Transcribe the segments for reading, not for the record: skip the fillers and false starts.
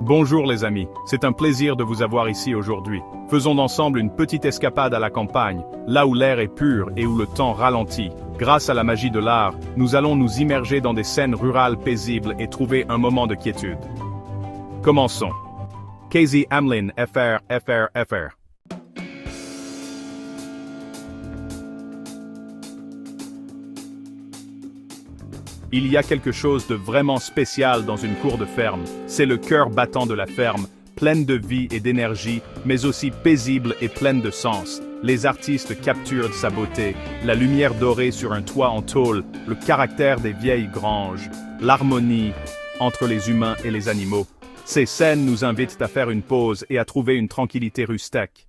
Bonjour les amis, c'est un plaisir de vous avoir ici aujourd'hui. Faisons ensemble une petite escapade à la campagne, là où l'air est pur et où le temps ralentit. Grâce à la magie de l'art, nous allons nous immerger dans des scènes rurales paisibles et trouver un moment de quiétude. Commençons. Casey Hamlin, FR. Il y a quelque chose de vraiment spécial dans une cour de ferme. C'est le cœur battant de la ferme, pleine de vie et d'énergie, mais aussi paisible et pleine de sens. Les artistes capturent sa beauté, la lumière dorée sur un toit en tôle, le caractère des vieilles granges, l'harmonie entre les humains et les animaux. Ces scènes nous invitent à faire une pause et à trouver une tranquillité rustique.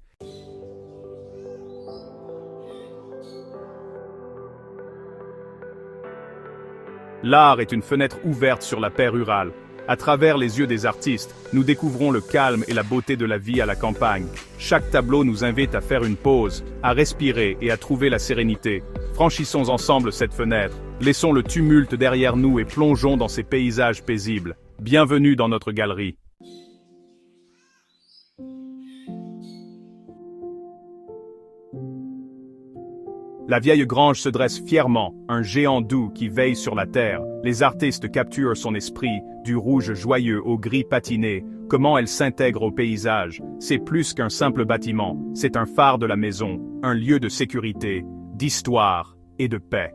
L'art est une fenêtre ouverte sur la paix rurale. À travers les yeux des artistes, nous découvrons le calme et la beauté de la vie à la campagne. Chaque tableau nous invite à faire une pause, à respirer et à trouver la sérénité. Franchissons ensemble cette fenêtre, laissons le tumulte derrière nous et plongeons dans ces paysages paisibles. Bienvenue dans notre galerie. La vieille grange se dresse fièrement, un géant doux qui veille sur la terre. Les artistes capturent son esprit, du rouge joyeux au gris patiné. Comment elle s'intègre au paysage. C'est plus qu'un simple bâtiment, c'est un phare de la maison, un lieu de sécurité, d'histoire et de paix.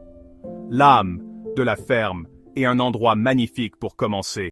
L'âme de la ferme est un endroit magnifique pour commencer.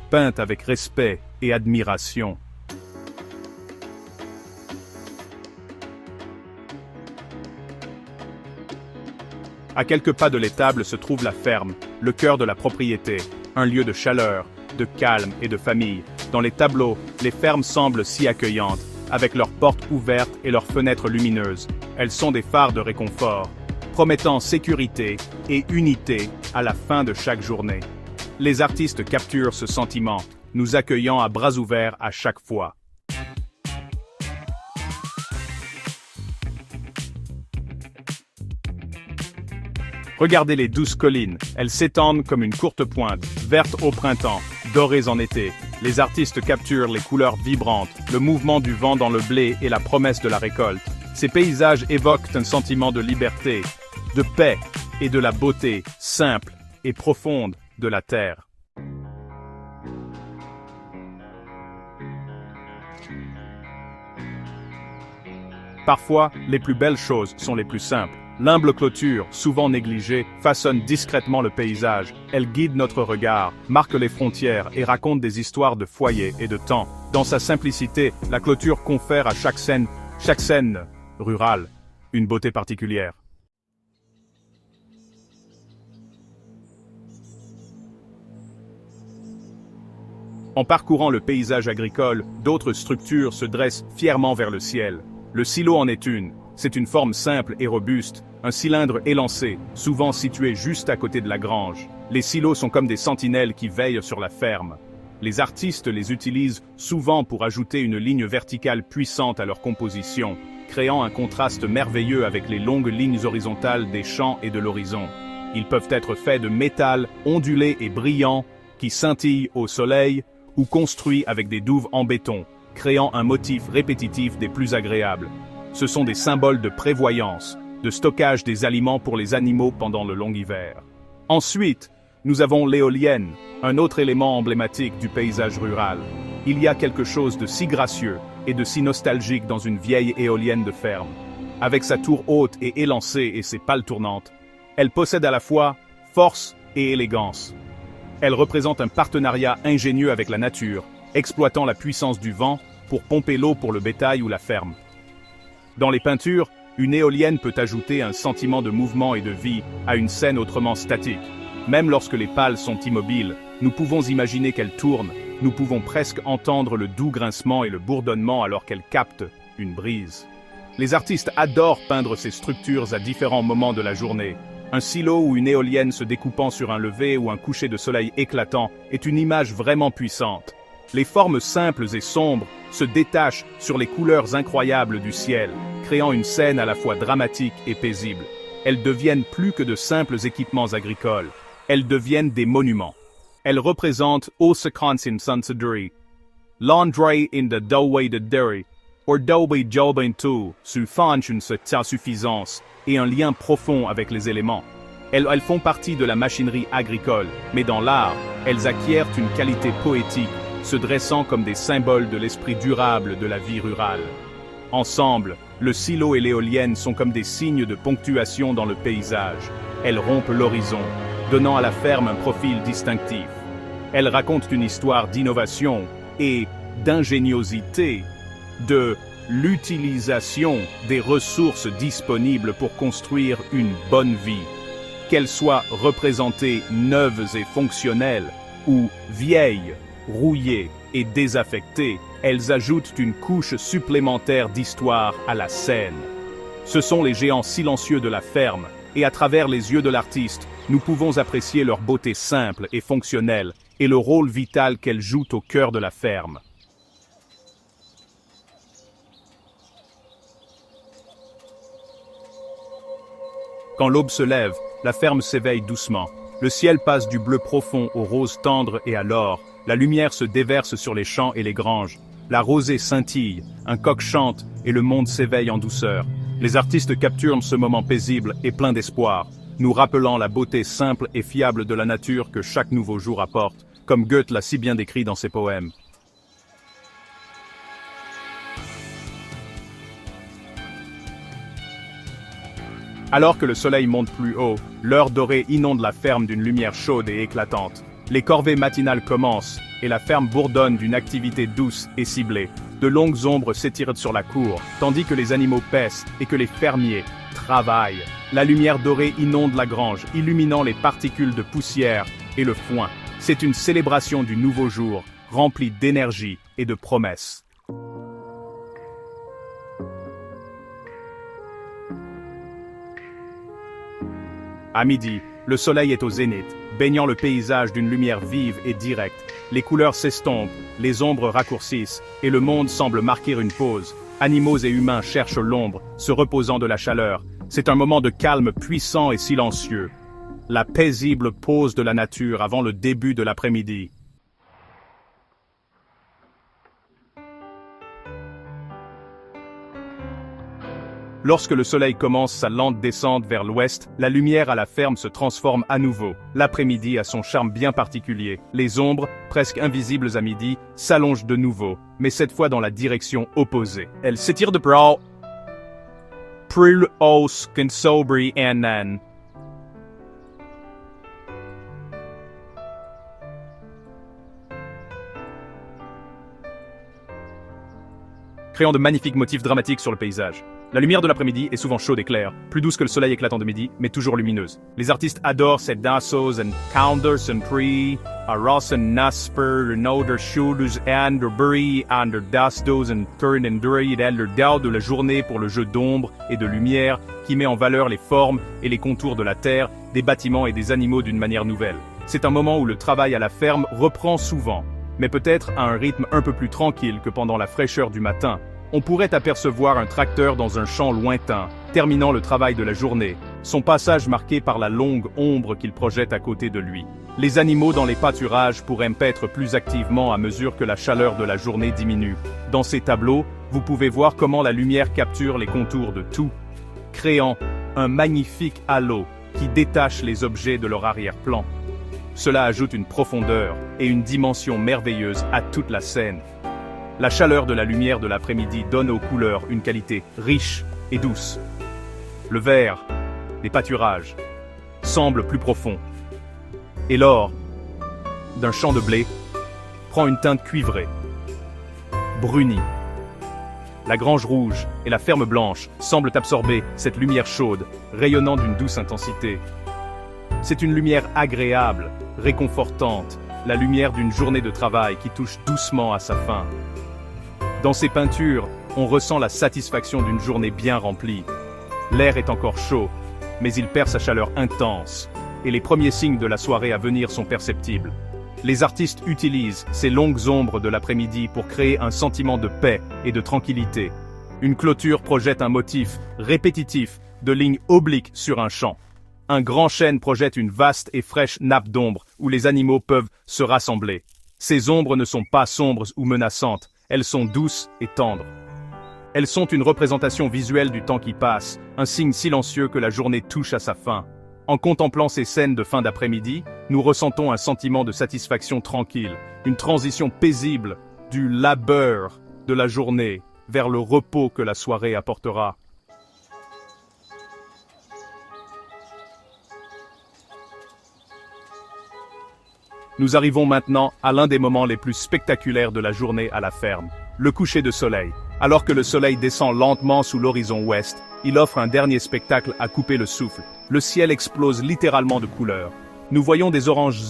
peintes avec respect et admiration. À quelques pas de l'étable se trouve la ferme, le cœur de la propriété, un lieu de chaleur, de calme et de famille. Dans les tableaux, les fermes semblent si accueillantes, avec leurs portes ouvertes et leurs fenêtres lumineuses. Elles sont des phares de réconfort, promettant sécurité et unité à la fin de chaque journée. Les artistes capturent ce sentiment, nous accueillant à bras ouverts à chaque fois. Regardez les douces collines, elles s'étendent comme une courte pointe, vertes au printemps, dorées en été. Les artistes capturent les couleurs vibrantes, le mouvement du vent dans le blé et la promesse de la récolte. Ces paysages évoquent un sentiment de liberté, de paix et de la beauté simple et profonde de la terre. Parfois, les plus belles choses sont les plus simples. L'humble clôture, souvent négligée, façonne discrètement le paysage. Elle guide notre regard, marque les frontières et raconte des histoires de foyer et de temps. Dans sa simplicité, la clôture confère à chaque scène rurale, une beauté particulière. En parcourant le paysage agricole, d'autres structures se dressent fièrement vers le ciel. Le silo en est une. C'est une forme simple et robuste, un cylindre élancé, souvent situé juste à côté de la grange. Les silos sont comme des sentinelles qui veillent sur la ferme. Les artistes les utilisent souvent pour ajouter une ligne verticale puissante à leur composition, créant un contraste merveilleux avec les longues lignes horizontales des champs et de l'horizon. Ils peuvent être faits de métal ondulé et brillant, qui scintille au soleil, ou construits avec des douves en béton, créant un motif répétitif des plus agréables. Ce sont des symboles de prévoyance, de stockage des aliments pour les animaux pendant le long hiver. Ensuite, nous avons l'éolienne, un autre élément emblématique du paysage rural. Il y a quelque chose de si gracieux et de si nostalgique dans une vieille éolienne de ferme. Avec sa tour haute et élancée et ses pales tournantes, elle possède à la fois force et élégance. Elle représente un partenariat ingénieux avec la nature, exploitant la puissance du vent pour pomper l'eau pour le bétail ou la ferme. Dans les peintures, une éolienne peut ajouter un sentiment de mouvement et de vie à une scène autrement statique. Même lorsque les pales sont immobiles, nous pouvons imaginer qu'elles tournent, nous pouvons presque entendre le doux grincement et le bourdonnement alors qu'elles captent une brise. Les artistes adorent peindre ces structures à différents moments de la journée. Un silo ou une éolienne se découpant sur un lever ou un coucher de soleil éclatant est une image vraiment puissante. Les formes simples et sombres se détachent sur les couleurs incroyables du ciel, créant une scène à la fois dramatique et paisible. Elles deviennent plus que de simples équipements agricoles. Elles deviennent des monuments. Elles représentent Osakonsin Sansaduri, l'André in the Doway de Derry, or Doway Jobintu, Sulfanchun sa suffisance, et un lien profond avec les éléments. Elles font partie de la machinerie agricole, mais dans l'art, elles acquièrent une qualité poétique, se dressant comme des symboles de l'esprit durable de la vie rurale. Ensemble, le silo et l'éolienne sont comme des signes de ponctuation dans le paysage. Elles rompent l'horizon, donnant à la ferme un profil distinctif. Elles racontent une histoire d'innovation et d'ingéniosité, de l'utilisation des ressources disponibles pour construire une bonne vie. Qu'elles soient représentées neuves et fonctionnelles, ou vieilles, rouillées et désaffectées, elles ajoutent une couche supplémentaire d'histoire à la scène. Ce sont les géants silencieux de la ferme, et à travers les yeux de l'artiste, nous pouvons apprécier leur beauté simple et fonctionnelle, et le rôle vital qu'elles jouent au cœur de la ferme. Quand l'aube se lève, la ferme s'éveille doucement. Le ciel passe du bleu profond au rose tendre et à l'or. La lumière se déverse sur les champs et les granges. La rosée scintille, un coq chante et le monde s'éveille en douceur. Les artistes capturent ce moment paisible et plein d'espoir, nous rappelant la beauté simple et fiable de la nature que chaque nouveau jour apporte, comme Goethe l'a si bien décrit dans ses poèmes. Alors que le soleil monte plus haut, l'heure dorée inonde la ferme d'une lumière chaude et éclatante. Les corvées matinales commencent, et la ferme bourdonne d'une activité douce et ciblée. De longues ombres s'étirent sur la cour, tandis que les animaux paissent et que les fermiers travaillent. La lumière dorée inonde la grange, illuminant les particules de poussière et le foin. C'est une célébration du nouveau jour, remplie d'énergie et de promesses. À midi, le soleil est au zénith, baignant le paysage d'une lumière vive et directe. Les couleurs s'estompent, les ombres raccourcissent, et le monde semble marquer une pause. Animaux et humains cherchent l'ombre, se reposant de la chaleur. C'est un moment de calme puissant et silencieux. La paisible pause de la nature avant le début de l'après-midi. Lorsque le soleil commence sa lente descente vers l'ouest, la lumière à la ferme se transforme à nouveau. L'après-midi a son charme bien particulier. Les ombres, presque invisibles à midi, s'allongent de nouveau, mais cette fois dans la direction opposée. Elles s'étirent de près. Plus haut qu'un sobri anan. Créant de magnifiques motifs dramatiques sur le paysage. La lumière de l'après-midi est souvent chaude et claire, plus douce que le soleil éclatant de midi, mais toujours lumineuse. Les artistes adorent ces dansos en counters en prix, à rossen nasper, en oder shoulders and bury, under dasdos en turn and dury, eller down de la journée pour le jeu d'ombre et de lumière qui met en valeur les formes et les contours de la terre, des bâtiments et des animaux d'une manière nouvelle. C'est un moment où le travail à la ferme reprend souvent, mais peut-être à un rythme un peu plus tranquille que pendant la fraîcheur du matin. On pourrait apercevoir un tracteur dans un champ lointain, terminant le travail de la journée, son passage marqué par la longue ombre qu'il projette à côté de lui. Les animaux dans les pâturages pourraient paître plus activement à mesure que la chaleur de la journée diminue. Dans ces tableaux, vous pouvez voir comment la lumière capture les contours de tout, créant un magnifique halo qui détache les objets de leur arrière-plan. Cela ajoute une profondeur et une dimension merveilleuse à toute la scène. La chaleur de la lumière de l'après-midi donne aux couleurs une qualité riche et douce. Le vert, des pâturages, semble plus profond. Et l'or, d'un champ de blé, prend une teinte cuivrée, brunie. La grange rouge et la ferme blanche semblent absorber cette lumière chaude, rayonnant d'une douce intensité. C'est une lumière agréable, réconfortante, la lumière d'une journée de travail qui touche doucement à sa fin. Dans ces peintures, on ressent la satisfaction d'une journée bien remplie. L'air est encore chaud, mais il perd sa chaleur intense, et les premiers signes de la soirée à venir sont perceptibles. Les artistes utilisent ces longues ombres de l'après-midi pour créer un sentiment de paix et de tranquillité. Une clôture projette un motif répétitif de lignes obliques sur un champ. Un grand chêne projette une vaste et fraîche nappe d'ombre où les animaux peuvent se rassembler. Ces ombres ne sont pas sombres ou menaçantes, elles sont douces et tendres. Elles sont une représentation visuelle du temps qui passe, un signe silencieux que la journée touche à sa fin. En contemplant ces scènes de fin d'après-midi, nous ressentons un sentiment de satisfaction tranquille, une transition paisible du labeur de la journée vers le repos que la soirée apportera. Nous arrivons maintenant à l'un des moments les plus spectaculaires de la journée à la ferme, le coucher de soleil. Alors que le soleil descend lentement sous l'horizon ouest, il offre un dernier spectacle à couper le souffle. Le ciel explose littéralement de couleurs. Nous voyons des oranges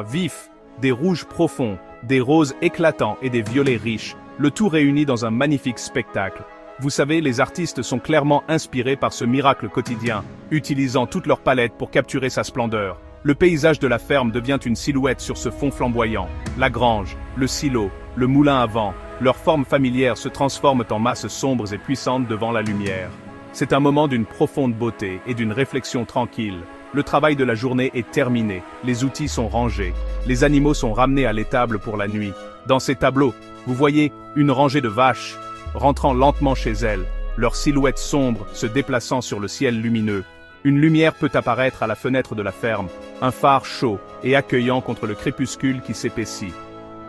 vifs, des rouges profonds, des roses éclatants et des violets riches, le tout réuni dans un magnifique spectacle. Vous savez, les artistes sont clairement inspirés par ce miracle quotidien, utilisant toute leur palette pour capturer sa splendeur. Le paysage de la ferme devient une silhouette sur ce fond flamboyant. La grange, le silo, le moulin à vent, leurs formes familières se transforment en masses sombres et puissantes devant la lumière. C'est un moment d'une profonde beauté et d'une réflexion tranquille. Le travail de la journée est terminé, les outils sont rangés, les animaux sont ramenés à l'étable pour la nuit. Dans ces tableaux, vous voyez une rangée de vaches rentrant lentement chez elles, leurs silhouettes sombres se déplaçant sur le ciel lumineux. Une lumière peut apparaître à la fenêtre de la ferme, un phare chaud et accueillant contre le crépuscule qui s'épaissit.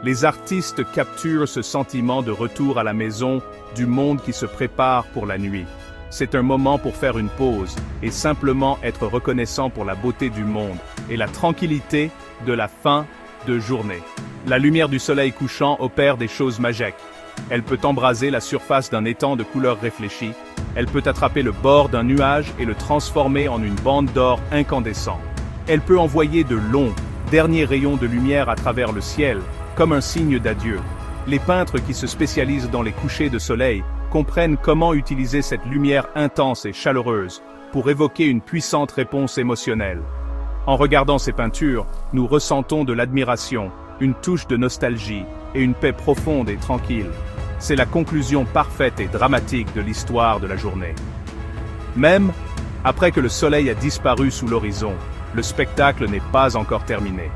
Les artistes capturent ce sentiment de retour à la maison, du monde qui se prépare pour la nuit. c'est un moment pour faire une pause et simplement être reconnaissant pour la beauté du monde et la tranquillité de la fin de journée. La lumière du soleil couchant opère des choses magiques. Elle peut embraser la surface d'un étang de couleur réfléchie, elle peut attraper le bord d'un nuage et le transformer en une bande d'or incandescent. Elle peut envoyer de longs, derniers rayons de lumière à travers le ciel, comme un signe d'adieu. Les peintres qui se spécialisent dans les couchers de soleil comprennent comment utiliser cette lumière intense et chaleureuse pour évoquer une puissante réponse émotionnelle. En regardant ces peintures, nous ressentons de l'admiration, une touche de nostalgie et une paix profonde et tranquille. C'est la conclusion parfaite et dramatique de l'histoire de la journée. Même après que le soleil a disparu sous l'horizon, le spectacle n'est pas encore terminé.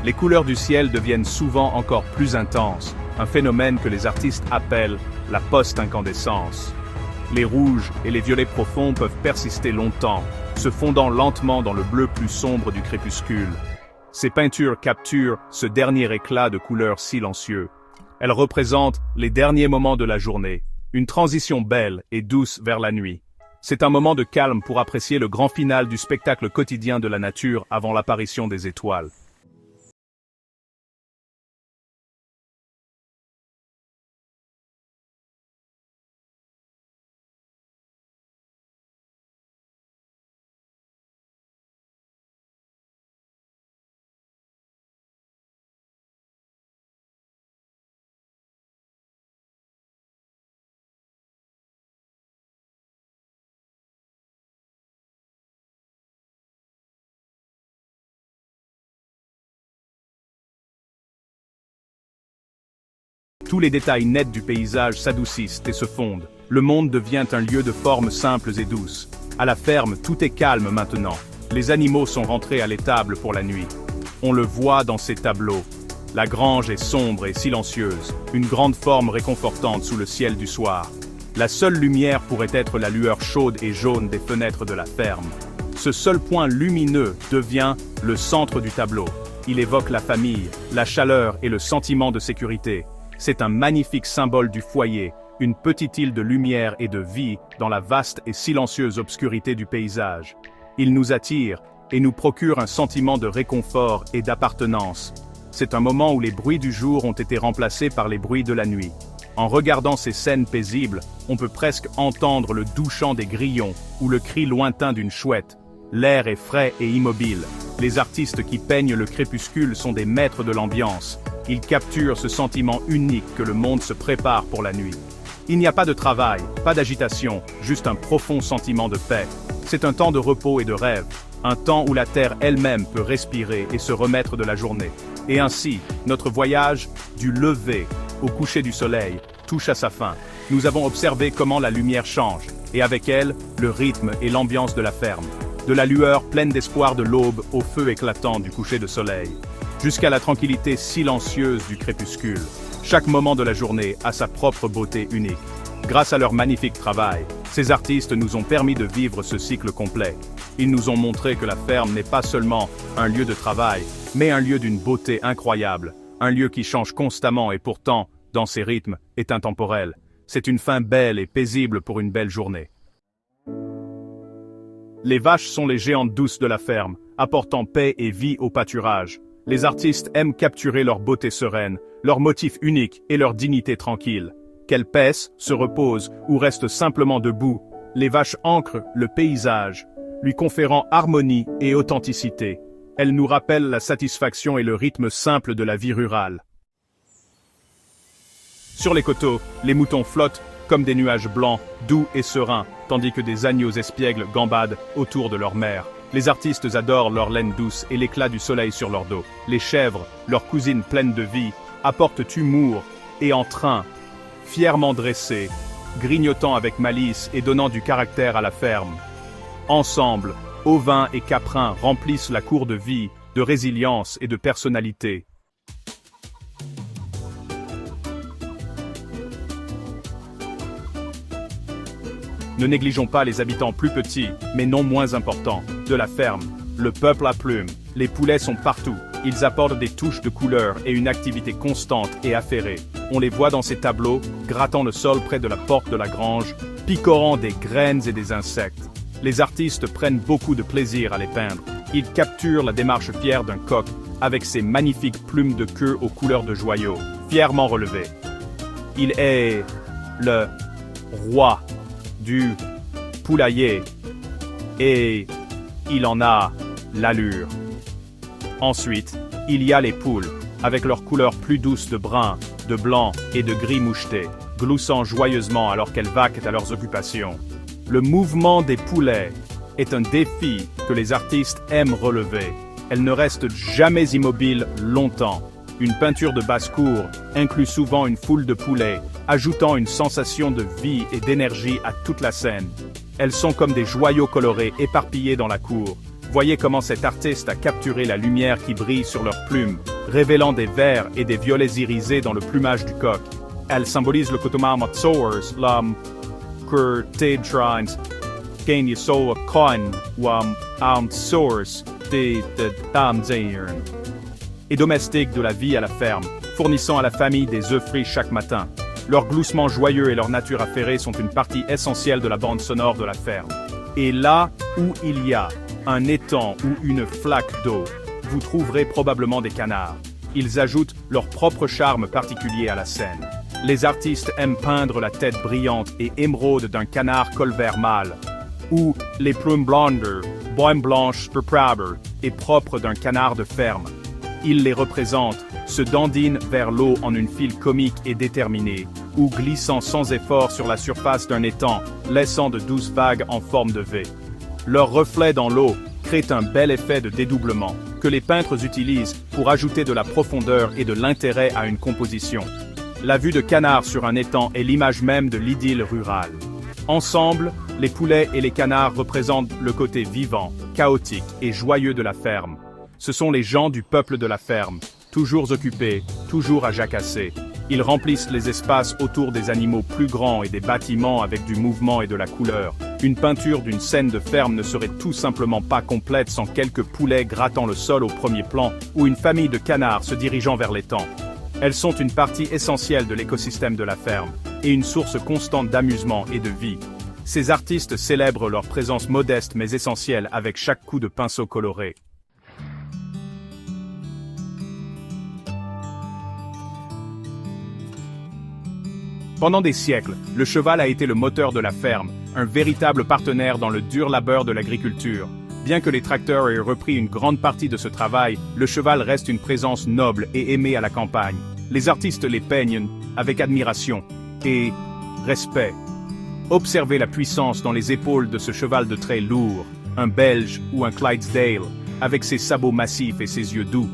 Les couleurs du ciel deviennent souvent encore plus intenses, un phénomène que les artistes appellent la post-incandescence. Les rouges et les violets profonds peuvent persister longtemps, se fondant lentement dans le bleu plus sombre du crépuscule. Ces peintures capturent ce dernier éclat de couleurs silencieux. Elles représentent les derniers moments de la journée, une transition belle et douce vers la nuit. C'est un moment de calme pour apprécier le grand final du spectacle quotidien de la nature avant l'apparition des étoiles. Tous les détails nets du paysage s'adoucissent et se fondent. Le monde devient un lieu de formes simples et douces. À la ferme, tout est calme maintenant. Les animaux sont rentrés à l'étable pour la nuit. On le voit dans ces tableaux. La grange est sombre et silencieuse, une grande forme réconfortante sous le ciel du soir. La seule lumière pourrait être la lueur chaude et jaune des fenêtres de la ferme. Ce seul point lumineux devient le centre du tableau. Il évoque la famille, la chaleur et le sentiment de sécurité. C'est un magnifique symbole du foyer, une petite île de lumière et de vie dans la vaste et silencieuse obscurité du paysage. Il nous attire et nous procure un sentiment de réconfort et d'appartenance. C'est un moment où les bruits du jour ont été remplacés par les bruits de la nuit. En regardant ces scènes paisibles, on peut presque entendre le doux chant des grillons ou le cri lointain d'une chouette. L'air est frais et immobile. Les artistes qui peignent le crépuscule sont des maîtres de l'ambiance. Ils capturent ce sentiment unique que le monde se prépare pour la nuit. Il n'y a pas de travail, pas d'agitation, juste un profond sentiment de paix. C'est un temps de repos et de rêve, un temps où la terre elle-même peut respirer et se remettre de la journée. Et ainsi, notre voyage, du lever au coucher du soleil, touche à sa fin. Nous avons observé comment la lumière change, et avec elle, le rythme et l'ambiance de la ferme. De la lueur pleine d'espoir de l'aube au feu éclatant du coucher de soleil, jusqu'à la tranquillité silencieuse du crépuscule. Chaque moment de la journée a sa propre beauté unique. Grâce à leur magnifique travail, ces artistes nous ont permis de vivre ce cycle complet. Ils nous ont montré que la ferme n'est pas seulement un lieu de travail, mais un lieu d'une beauté incroyable, un lieu qui change constamment et pourtant, dans ses rythmes, est intemporel. C'est une fin belle et paisible pour une belle journée. Les vaches sont les géantes douces de la ferme, apportant paix et vie au pâturage. Les artistes aiment capturer leur beauté sereine, leur motif unique et leur dignité tranquille. Qu'elles paissent, se reposent ou restent simplement debout, les vaches ancrent le paysage, lui conférant harmonie et authenticité. Elles nous rappellent la satisfaction et le rythme simple de la vie rurale. Sur les coteaux, les moutons flottent comme des nuages blancs, doux et sereins, tandis que des agneaux espiègles gambadent autour de leur mère. Les artistes adorent leur laine douce et l'éclat du soleil sur leur dos. Les chèvres, leurs cousines pleines de vie, apportent humour et entrain, fièrement dressées, grignotant avec malice et donnant du caractère à la ferme. Ensemble, ovins et caprins remplissent la cour de vie, de résilience et de personnalité. Ne négligeons pas les habitants plus petits, mais non moins importants, de la ferme. Le peuple à plumes. Les poulets sont partout. Ils apportent des touches de couleur et une activité constante et affairée. On les voit dans ces tableaux, grattant le sol près de la porte de la grange, picorant des graines et des insectes. Les artistes prennent beaucoup de plaisir à les peindre. Ils capturent la démarche fière d'un coq avec ses magnifiques plumes de queue aux couleurs de joyaux, fièrement relevées. Il est le roi du poulailler et il en a l'allure. Ensuite, il y a les poules, avec leurs couleurs plus douces de brun, de blanc et de gris moucheté, gloussant joyeusement alors qu'elles vaquent à leurs occupations. Le mouvement des poulets est un défi que les artistes aiment relever. Elles ne restent jamais immobiles longtemps. Une peinture de basse-cour inclut souvent une foule de poulets, ajoutant une sensation de vie et d'énergie à toute la scène. Elles sont comme des joyaux colorés éparpillés dans la cour. Voyez comment cet artiste a capturé la lumière qui brille sur leurs plumes, révélant des verts et des violets irisés dans le plumage du coq. Elles symbolisent le Kotomama Tsowers, l'âme que Tedrains, Gain so Coin, Wam, Am Source, de Tamzayern. Et domestiques de la vie à la ferme, fournissant à la famille des œufs frits chaque matin. Leurs gloussements joyeux et leur nature affairée sont une partie essentielle de la bande sonore de la ferme. Et là où il y a un étang ou une flaque d'eau, vous trouverez probablement des canards. Ils ajoutent leur propre charme particulier à la scène. Les artistes aiment peindre la tête brillante et émeraude d'un canard colvert mâle, ou les plumes blondes, blanches, et propres d'un canard de ferme. Ils les représentent, se dandinent vers l'eau en une file comique et déterminée, ou glissant sans effort sur la surface d'un étang, laissant de douces vagues en forme de V. Leur reflet dans l'eau crée un bel effet de dédoublement, que les peintres utilisent pour ajouter de la profondeur et de l'intérêt à une composition. La vue de canard sur un étang est l'image même de l'idylle rurale. Ensemble, les poulets et les canards représentent le côté vivant, chaotique et joyeux de la ferme. Ce sont les gens du peuple de la ferme, toujours occupés, toujours à jacasser. Ils remplissent les espaces autour des animaux plus grands et des bâtiments avec du mouvement et de la couleur. Une peinture d'une scène de ferme ne serait tout simplement pas complète sans quelques poulets grattant le sol au premier plan ou une famille de canards se dirigeant vers l'étang. Elles sont une partie essentielle de l'écosystème de la ferme et une source constante d'amusement et de vie. Ces artistes célèbrent leur présence modeste mais essentielle avec chaque coup de pinceau coloré. Pendant des siècles, le cheval a été le moteur de la ferme, un véritable partenaire dans le dur labeur de l'agriculture. Bien que les tracteurs aient repris une grande partie de ce travail, le cheval reste une présence noble et aimée à la campagne. Les artistes les peignent avec admiration et respect. Observez la puissance dans les épaules de ce cheval de trait lourd, un Belge ou un Clydesdale, avec ses sabots massifs et ses yeux doux.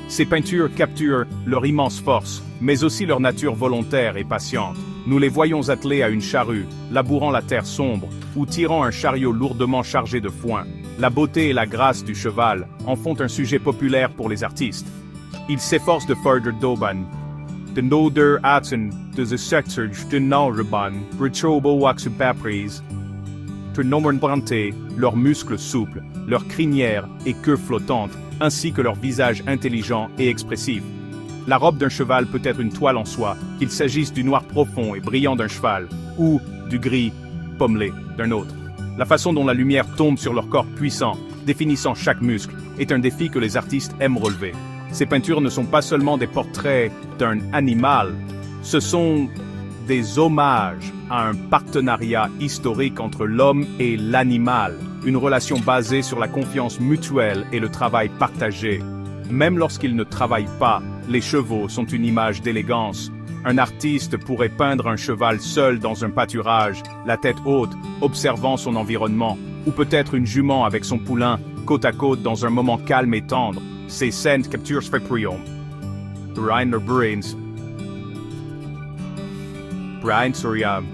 Ces peintures capturent leur immense force, mais aussi leur nature volontaire et patiente. Nous les voyons attelés à une charrue, labourant la terre sombre, ou tirant un chariot lourdement chargé de foin. La beauté et la grâce du cheval en font un sujet populaire pour les artistes. Ils s'efforcent de faire doban, de noder aten de the sector de naureban, retrobo waxupapris, de nombrante, leurs muscles souples, leurs crinières et queues flottantes, ainsi que leur visage intelligent et expressif. La robe d'un cheval peut être une toile en soie, qu'il s'agisse du noir profond et brillant d'un cheval, ou du gris pommelé d'un autre. La façon dont la lumière tombe sur leur corps puissant, définissant chaque muscle, est un défi que les artistes aiment relever. Ces peintures ne sont pas seulement des portraits d'un animal, ce sont des hommages à un partenariat historique entre l'homme et l'animal, une relation basée sur la confiance mutuelle et le travail partagé. Même lorsqu'ils ne travaillent pas, les chevaux sont une image d'élégance. Un artiste pourrait peindre un cheval seul dans un pâturage, la tête haute, observant son environnement, ou peut-être une jument avec son poulain, côte à côte dans un moment calme et tendre. Ces scènes capturent Sfeprion. Brian Brains. Brian Soriam.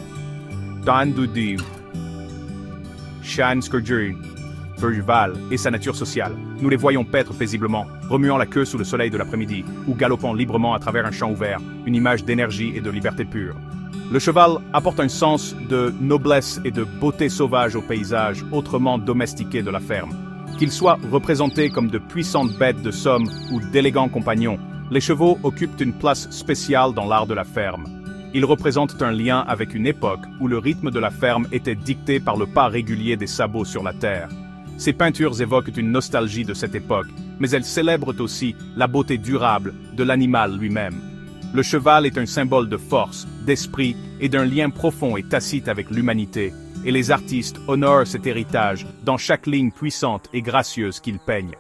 Dan Dudi. Shan Skurjuri. Verval et sa nature sociale. Nous les voyons paître paisiblement, remuant la queue sous le soleil de l'après-midi, ou galopant librement à travers un champ ouvert, une image d'énergie et de liberté pure. Le cheval apporte un sens de noblesse et de beauté sauvage au paysage autrement domestiqué de la ferme. Qu'ils soient représentés comme de puissantes bêtes de somme ou d'élégants compagnons, les chevaux occupent une place spéciale dans l'art de la ferme. Ils représentent un lien avec une époque où le rythme de la ferme était dicté par le pas régulier des sabots sur la terre. Ces peintures évoquent une nostalgie de cette époque, mais elles célèbrent aussi la beauté durable de l'animal lui-même. Le cheval est un symbole de force, d'esprit et d'un lien profond et tacite avec l'humanité, et les artistes honorent cet héritage dans chaque ligne puissante et gracieuse qu'ils peignent.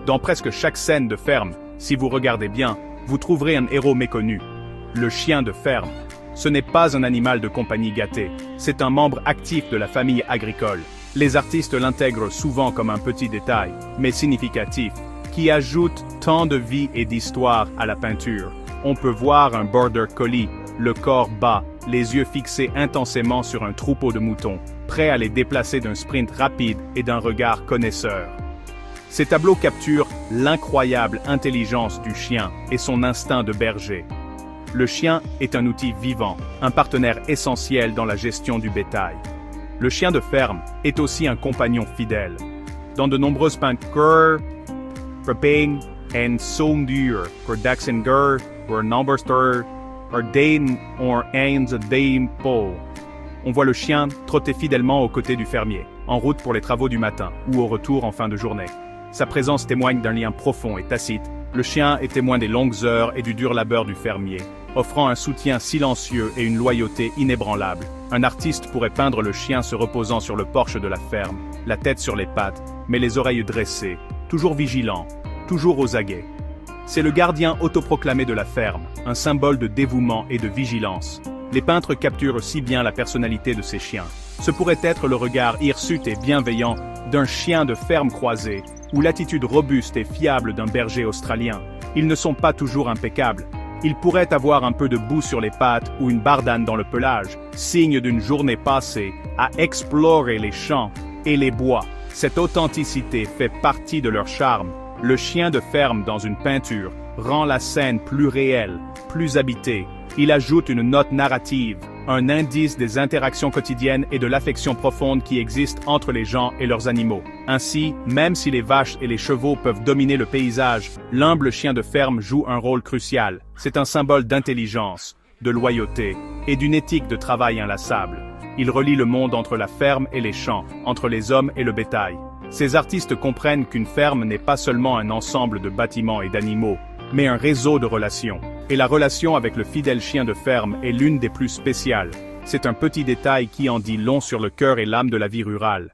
Dans presque chaque scène de ferme, si vous regardez bien, vous trouverez un héros méconnu. Le chien de ferme. Ce n'est pas un animal de compagnie gâté, c'est un membre actif de la famille agricole. Les artistes l'intègrent souvent comme un petit détail, mais significatif, qui ajoute tant de vie et d'histoire à la peinture. On peut voir un border collie, le corps bas, les yeux fixés intensément sur un troupeau de moutons, prêt à les déplacer d'un sprint rapide et d'un regard connaisseur. Ces tableaux capturent l'incroyable intelligence du chien et son instinct de berger. Le chien est un outil vivant, un partenaire essentiel dans la gestion du bétail. Le chien de ferme est aussi un compagnon fidèle. Dans de nombreuses peintures, Verping en Sondur, pour Daxinger, pour Namberster, pour Dane ou Heinz Dame Paul. On voit le chien trotter fidèlement aux côtés du fermier, en route pour les travaux du matin ou au retour en fin de journée. Sa présence témoigne d'un lien profond et tacite. Le chien est témoin des longues heures et du dur labeur du fermier, offrant un soutien silencieux et une loyauté inébranlable. Un artiste pourrait peindre le chien se reposant sur le porche de la ferme, la tête sur les pattes, mais les oreilles dressées, toujours vigilant, toujours aux aguets. C'est le gardien autoproclamé de la ferme, un symbole de dévouement et de vigilance. Les peintres capturent aussi bien la personnalité de ces chiens. Ce pourrait être le regard hirsute et bienveillant d'un chien de ferme croisé, ou l'attitude robuste et fiable d'un berger australien. Ils ne sont pas toujours impeccables. Ils pourraient avoir un peu de boue sur les pattes ou une bardane dans le pelage, signe d'une journée passée à explorer les champs et les bois. Cette authenticité fait partie de leur charme. Le chien de ferme dans une peinture rend la scène plus réelle, plus habitée. Il ajoute une note narrative, un indice des interactions quotidiennes et de l'affection profonde qui existe entre les gens et leurs animaux. Ainsi, même si les vaches et les chevaux peuvent dominer le paysage, l'humble chien de ferme joue un rôle crucial. C'est un symbole d'intelligence, de loyauté et d'une éthique de travail inlassable. Il relie le monde entre la ferme et les champs, entre les hommes et le bétail. Ces artistes comprennent qu'une ferme n'est pas seulement un ensemble de bâtiments et d'animaux, mais un réseau de relations. Et la relation avec le fidèle chien de ferme est l'une des plus spéciales. C'est un petit détail qui en dit long sur le cœur et l'âme de la vie rurale.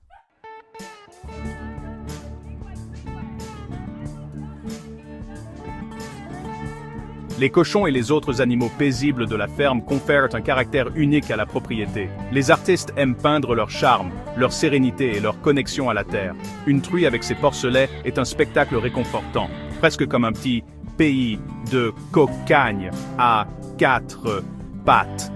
Les cochons et les autres animaux paisibles de la ferme confèrent un caractère unique à la propriété. Les artistes aiment peindre leur charme, leur sérénité et leur connexion à la terre. Une truie avec ses porcelets est un spectacle réconfortant, presque comme un petit pays de cocagne à 4 pattes.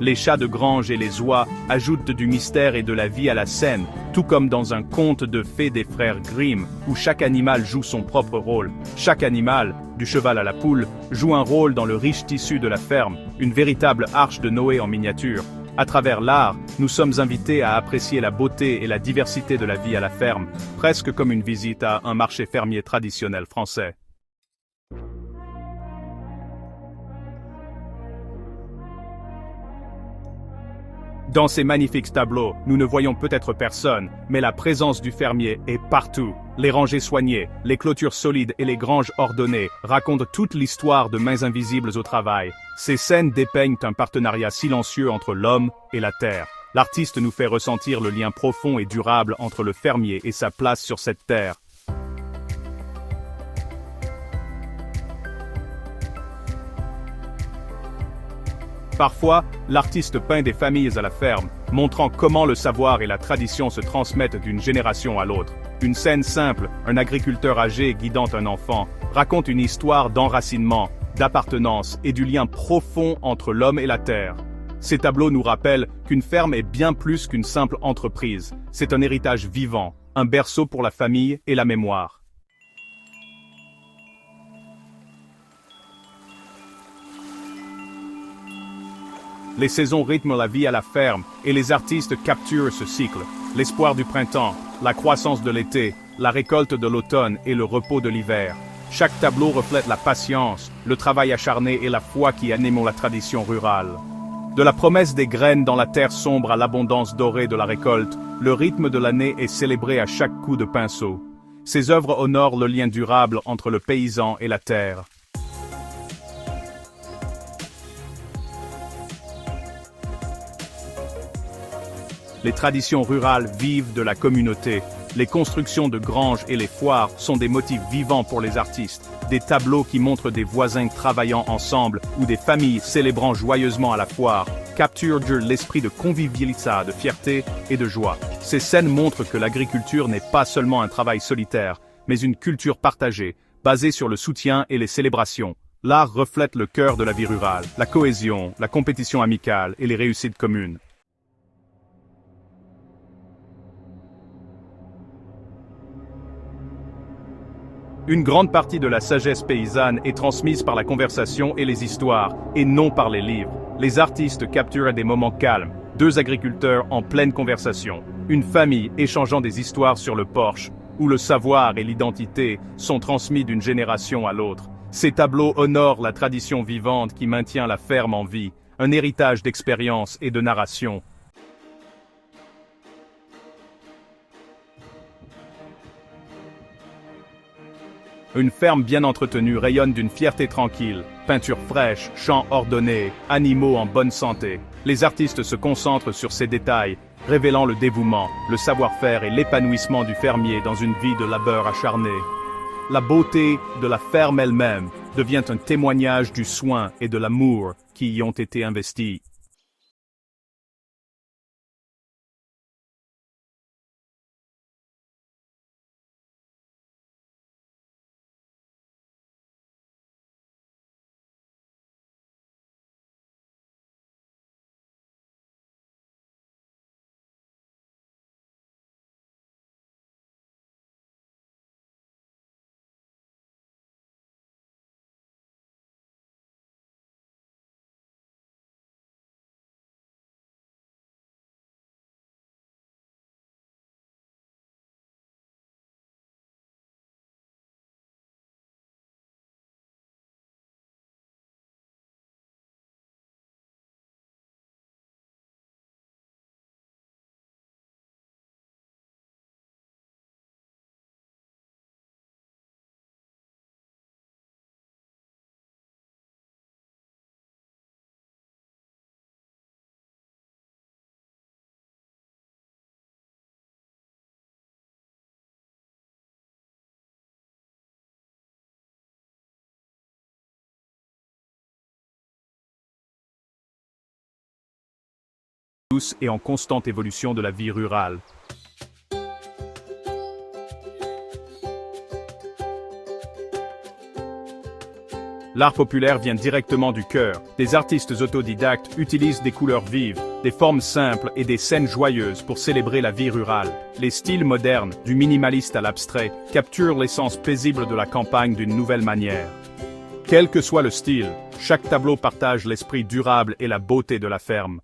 Les chats de grange et les oies ajoutent du mystère et de la vie à la scène, tout comme dans un conte de fées des frères Grimm, où chaque animal joue son propre rôle. Chaque animal, du cheval à la poule, joue un rôle dans le riche tissu de la ferme, une véritable arche de Noé en miniature. À travers l'art, nous sommes invités à apprécier la beauté et la diversité de la vie à la ferme, presque comme une visite à un marché fermier traditionnel français. Dans ces magnifiques tableaux, nous ne voyons peut-être personne, mais la présence du fermier est partout. Les rangées soignées, les clôtures solides et les granges ordonnées racontent toute l'histoire de mains invisibles au travail. Ces scènes dépeignent un partenariat silencieux entre l'homme et la terre. L'artiste nous fait ressentir le lien profond et durable entre le fermier et sa place sur cette terre. Parfois, l'artiste peint des familles à la ferme, montrant comment le savoir et la tradition se transmettent d'une génération à l'autre. Une scène simple, un agriculteur âgé guidant un enfant, raconte une histoire d'enracinement, d'appartenance et du lien profond entre l'homme et la terre. Ces tableaux nous rappellent qu'une ferme est bien plus qu'une simple entreprise. C'est un héritage vivant, un berceau pour la famille et la mémoire. Les saisons rythment la vie à la ferme et les artistes capturent ce cycle. L'espoir du printemps, la croissance de l'été la récolte de l'automne et le repos de l'hiver. Chaque tableau reflète la patience, le travail acharné et la foi qui animent la tradition rurale. De la promesse des graines dans la terre sombre à l'abondance dorée de la récolte, le rythme de l'année est célébré à chaque coup de pinceau. Ces œuvres honorent le lien durable entre le paysan et la terre. Les traditions rurales vivent de la communauté. Les constructions de granges et les foires sont des motifs vivants pour les artistes. Des tableaux qui montrent des voisins travaillant ensemble ou des familles célébrant joyeusement à la foire capturent l'esprit de convivialité, de fierté et de joie. Ces scènes montrent que l'agriculture n'est pas seulement un travail solitaire, mais une culture partagée, basée sur le soutien et les célébrations. L'art reflète le cœur de la vie rurale, la cohésion, la compétition amicale et les réussites communes. Une grande partie de la sagesse paysanne est transmise par la conversation et les histoires, et non par les livres. Les artistes capturent des moments calmes, deux agriculteurs en pleine conversation, une famille échangeant des histoires sur le porche, où le savoir et l'identité sont transmis d'une génération à l'autre. Ces tableaux honorent la tradition vivante qui maintient la ferme en vie, un héritage d'expérience et de narration. Une ferme bien entretenue rayonne d'une fierté tranquille, peinture fraîche, champs ordonnés, animaux en bonne santé. Les artistes se concentrent sur ces détails, révélant le dévouement, le savoir-faire et l'épanouissement du fermier dans une vie de labeur acharné. La beauté de la ferme elle-même devient un témoignage du soin et de l'amour qui y ont été investis. Douce et en constante évolution de la vie rurale. L'art populaire vient directement du cœur. Des artistes autodidactes utilisent des couleurs vives, des formes simples et des scènes joyeuses pour célébrer la vie rurale. Les styles modernes, du minimaliste à l'abstrait, capturent l'essence paisible de la campagne d'une nouvelle manière. Quel que soit le style, chaque tableau partage l'esprit durable et la beauté de la ferme.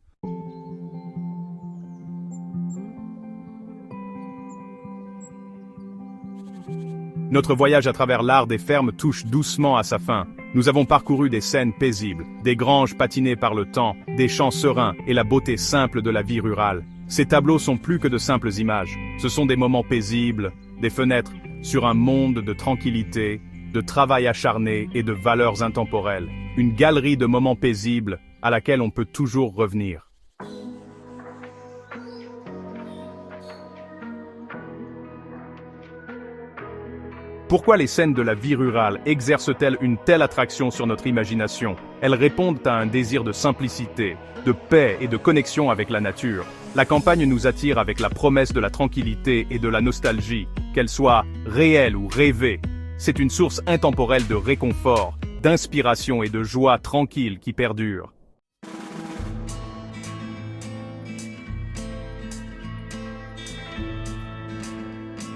Notre voyage à travers l'art des fermes touche doucement à sa fin. Nous avons parcouru des scènes paisibles, des granges patinées par le temps, des champs sereins et la beauté simple de la vie rurale. Ces tableaux sont plus que de simples images. Ce sont des moments paisibles, des fenêtres sur un monde de tranquillité, de travail acharné et de valeurs intemporelles. Une galerie de moments paisibles à laquelle on peut toujours revenir. Pourquoi les scènes de la vie rurale exercent-elles une telle attraction sur notre imagination? Elles répondent à un désir de simplicité, de paix et de connexion avec la nature. La campagne nous attire avec la promesse de la tranquillité et de la nostalgie, qu'elle soit réelle ou rêvée. C'est une source intemporelle de réconfort, d'inspiration et de joie tranquille qui perdure.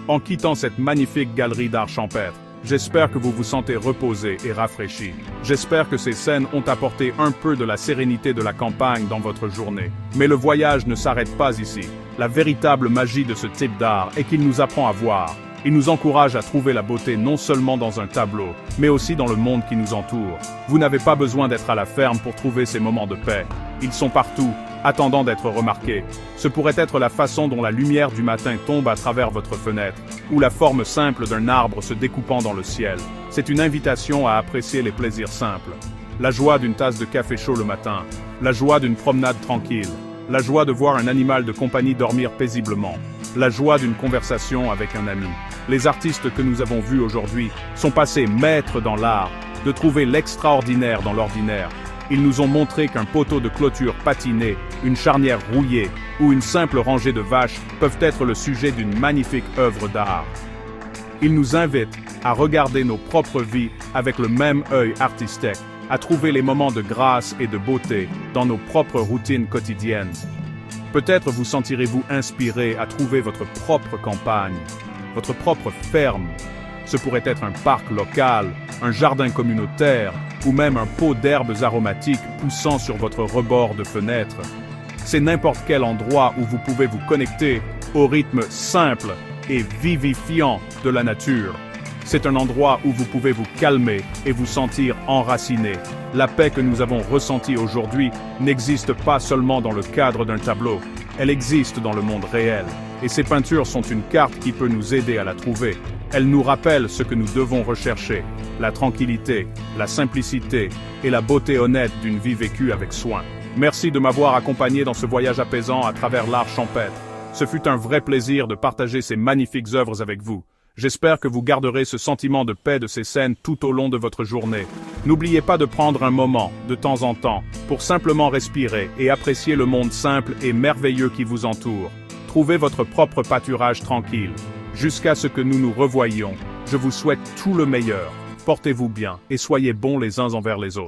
En quittant cette magnifique galerie d'art champêtre, j'espère que vous vous sentez reposé et rafraîchi. J'espère que ces scènes ont apporté un peu de la sérénité de la campagne dans votre journée. Mais le voyage ne s'arrête pas ici. La véritable magie de ce type d'art est qu'il nous apprend à voir, Il nous encourage à trouver la beauté non seulement dans un tableau, mais aussi dans le monde qui nous entoure. Vous n'avez pas besoin d'être à la ferme pour trouver ces moments de paix. Ils sont partout, attendant d'être remarqués. Ce pourrait être la façon dont la lumière du matin tombe à travers votre fenêtre, ou la forme simple d'un arbre se découpant dans le ciel. C'est une invitation à apprécier les plaisirs simples. La joie d'une tasse de café chaud le matin, la joie d'une promenade tranquille, la joie de voir un animal de compagnie dormir paisiblement, la joie d'une conversation avec un ami. Les artistes que nous avons vus aujourd'hui sont passés maîtres dans l'art, de trouver l'extraordinaire dans l'ordinaire. Ils nous ont montré qu'un poteau de clôture patiné, une charnière rouillée ou une simple rangée de vaches peuvent être le sujet d'une magnifique œuvre d'art. Ils nous invitent à regarder nos propres vies avec le même œil artistique, à trouver les moments de grâce et de beauté dans nos propres routines quotidiennes. Peut-être vous sentirez-vous inspiré à trouver votre propre campagne, votre propre ferme. Ce pourrait être un parc local, un jardin communautaire, ou même un pot d'herbes aromatiques poussant sur votre rebord de fenêtre. C'est n'importe quel endroit où vous pouvez vous connecter au rythme simple et vivifiant de la nature. C'est un endroit où vous pouvez vous calmer et vous sentir enraciné. La paix que nous avons ressentie aujourd'hui n'existe pas seulement dans le cadre d'un tableau, elle existe dans le monde réel. Et ces peintures sont une carte qui peut nous aider à la trouver. Elles nous rappellent ce que nous devons rechercher, la tranquillité, la simplicité et la beauté honnête d'une vie vécue avec soin. Merci de m'avoir accompagné dans ce voyage apaisant à travers l'art champêtre. Ce fut un vrai plaisir de partager ces magnifiques œuvres avec vous. J'espère que vous garderez ce sentiment de paix de ces scènes tout au long de votre journée. N'oubliez pas de prendre un moment, de temps en temps, pour simplement respirer et apprécier le monde simple et merveilleux qui vous entoure. Trouvez votre propre pâturage tranquille. Jusqu'à ce que nous nous revoyions, je vous souhaite tout le meilleur. Portez-vous bien et soyez bons les uns envers les autres.